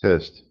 Test.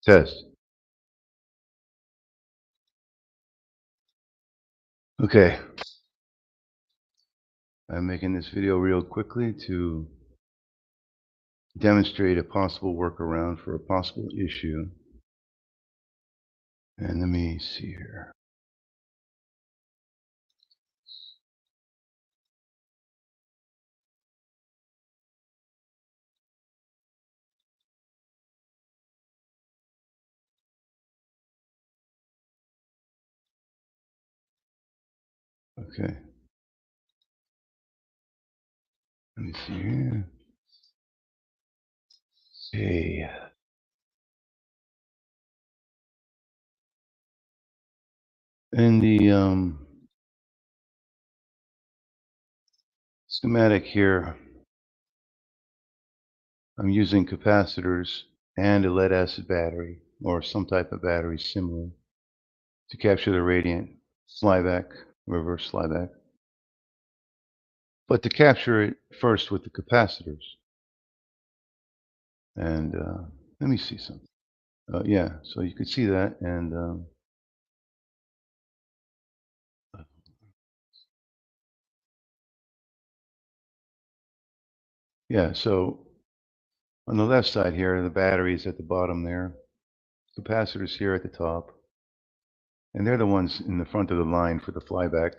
Test. Okay. I'm making this video real quickly to demonstrate a possible workaround for a possible issue. And let me see here. Okay. Let me see here. Okay. In the schematic here, I'm using capacitors and a lead acid battery or some type of battery similar to capture the radiant flyback, reverse flyback. But to capture it first with the capacitors. And let me see something. Yeah, so you could see that. And yeah, so on the left side here, the battery is at the bottom there. Capacitors here at the top. And they're the ones in the front of the line for the flyback.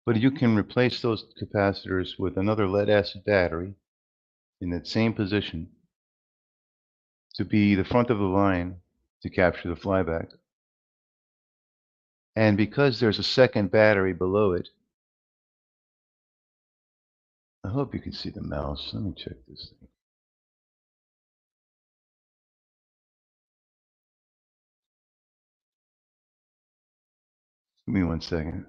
But you can replace those capacitors with another lead acid battery in that same position to be the front of the line to capture the flyback. And because there's a second battery below it, I hope you can see the mouse. Let me check this thing. Give me 1 second.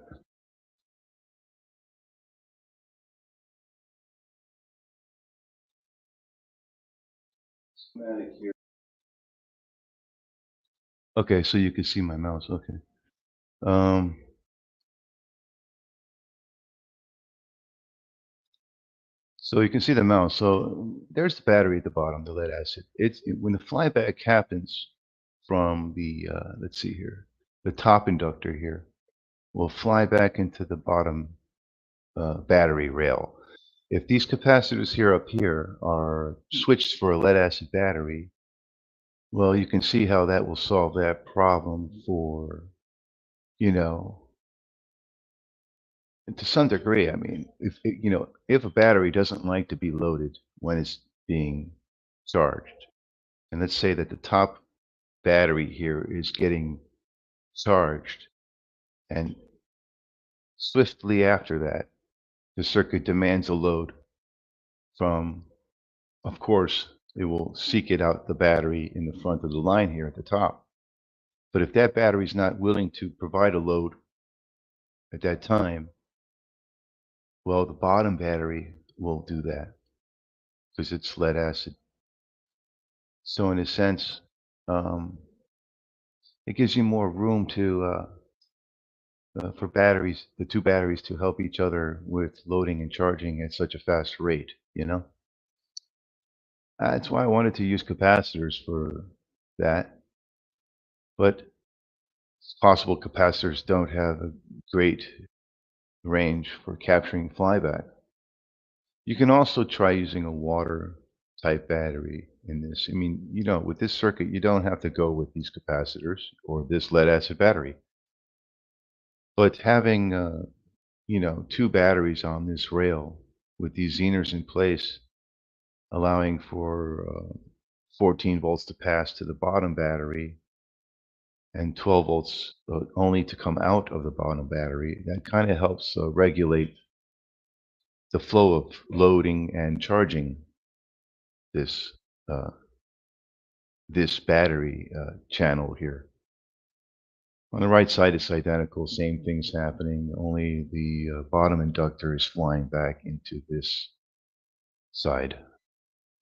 Okay, so you can see my mouse. Okay. So you can see the mouse. So there's the battery at the bottom, the lead acid. When the flyback happens from the let's see here, the top inductor here will fly back into the bottom battery rail. If these capacitors here up here are switched for a lead acid battery, well, you can see how that will solve that problem for, you know, to some degree. I mean, if a battery doesn't like to be loaded when it's being charged, and let's say that the top battery here is getting charged, and swiftly after that, the circuit demands a load from, of course, it will seek it out the battery in the front of the line here at the top. But if that battery is not willing to provide a load at that time, well, the bottom battery will do that because it's lead acid. So in a sense, um, it gives you more room to for batteries, the two batteries, to help each other with loading and charging at such a fast rate. That's why I wanted to use capacitors for that. But it's possible capacitors don't have a great range for capturing flyback. You can also try using a water type battery in this. I mean, with this circuit, you don't have to go with these capacitors or this lead acid battery. But having, two batteries on this rail with these zeners in place, allowing for 14 volts to pass to the bottom battery and 12 volts only to come out of the bottom battery, that kind of helps regulate the flow of loading and charging this uh, this battery channel here. On the right side, it's identical, same thing's happening, only the bottom inductor is flying back into this side,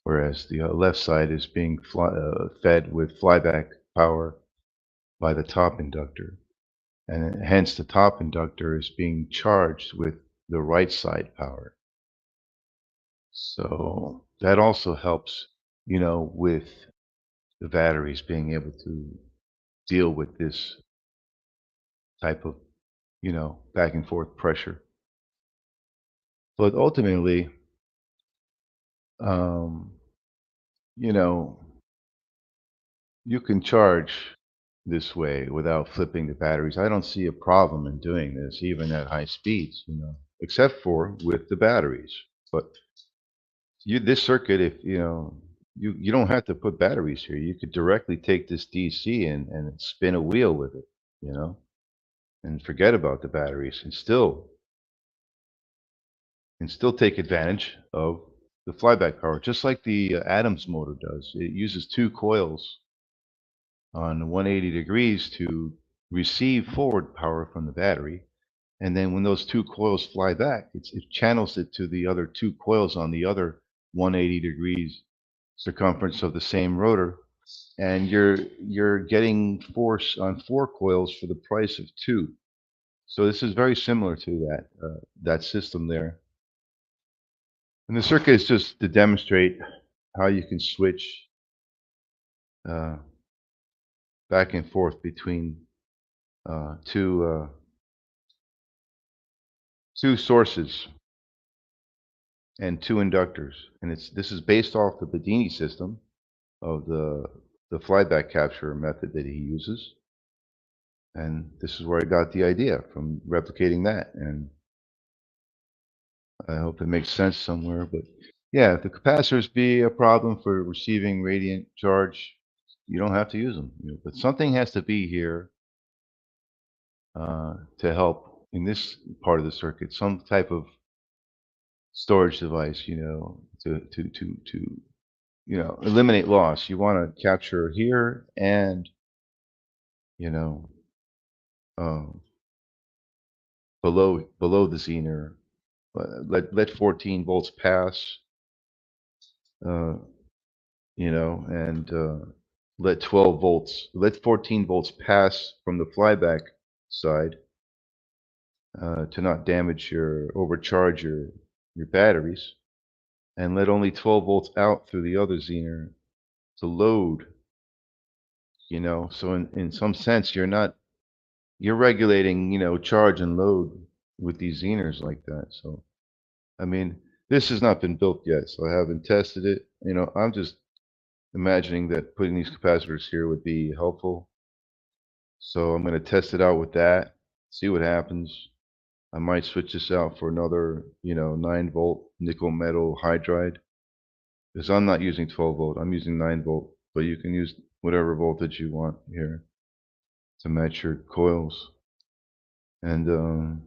whereas the left side is being fed with flyback power by the top inductor. And hence the top inductor is being charged with the right side power. So that also helps, with the batteries being able to deal with this type of, back and forth pressure. But ultimately, um, you know, you can charge this way without flipping the batteries. I don't see a problem in doing this, even at high speeds, except for with the batteries. But this circuit, if you don't have to put batteries here. You could directly take this DC and spin a wheel with it, you know, and forget about the batteries and still take advantage of the flyback power, just like the Adams motor does. It uses two coils on 180 degrees to receive forward power from the battery. And then when those two coils fly back, it channels it to the other two coils on the other 180 degrees circumference of the same rotor. And you're getting force on four coils for the price of two. So this is very similar to that system there. And the circuit is just to demonstrate how you can switch uh, back and forth between two sources and two inductors. And this is based off the Bedini system of the flyback capture method that he uses. And this is where I got the idea from replicating that. And I hope it makes sense somewhere. But yeah, if the capacitors be a problem for receiving radiant charge, you don't have to use them. But something has to be here to help in this part of the circuit, some type of storage device, to eliminate loss. You want to capture here and you know um, below the zener. Let 14 volts pass, uh, and let 14 volts pass from the flyback side to not damage overcharge your batteries, and let only 12 volts out through the other zener to load. So in some sense, you're regulating, charge and load with these zeners like that. So I mean, this has not been built yet, so I haven't tested it. I'm just imagining that putting these capacitors here would be helpful. So I'm going to test it out with that, see what happens. I might switch this out for another, 9-volt nickel metal hydride, because I'm not using 12 volt. I'm using 9 volt, but you can use whatever voltage you want here to match your coils. And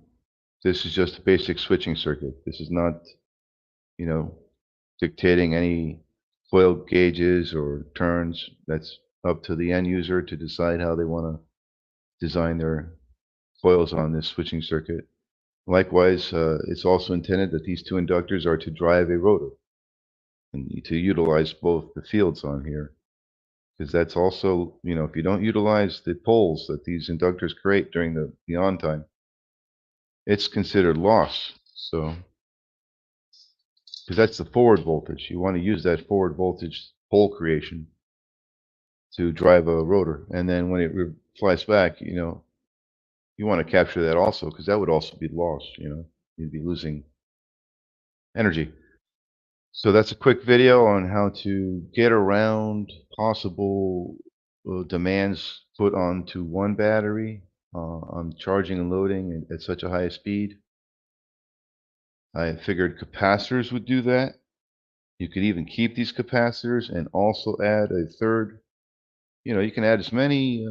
this is just a basic switching circuit. This is not, you know, dictating any coil gauges or turns. That's up to the end user to decide how they want to design their coils on this switching circuit. Likewise, it's also intended that these two inductors are to drive a rotor and to utilize both the fields on here. Because that's also, if you don't utilize the poles that these inductors create during the on time, it's considered loss. So, because that's the forward voltage. You want to use that forward voltage pole creation to drive a rotor. And then when it flies back, you want to capture that also, because that would also be lost. You'd be losing energy. So that's a quick video on how to get around possible demands put onto one battery on charging and loading at such a high speed. I figured capacitors would do that. You could even keep these capacitors and also add a third. You can add as many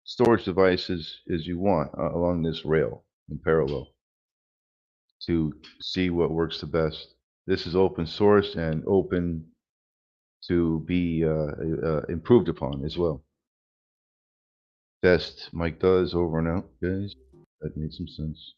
storage devices as you want along this rail in parallel to see what works the best. This is open source and open to be improved upon as well. Best Mike does over and out, guys. That made some sense.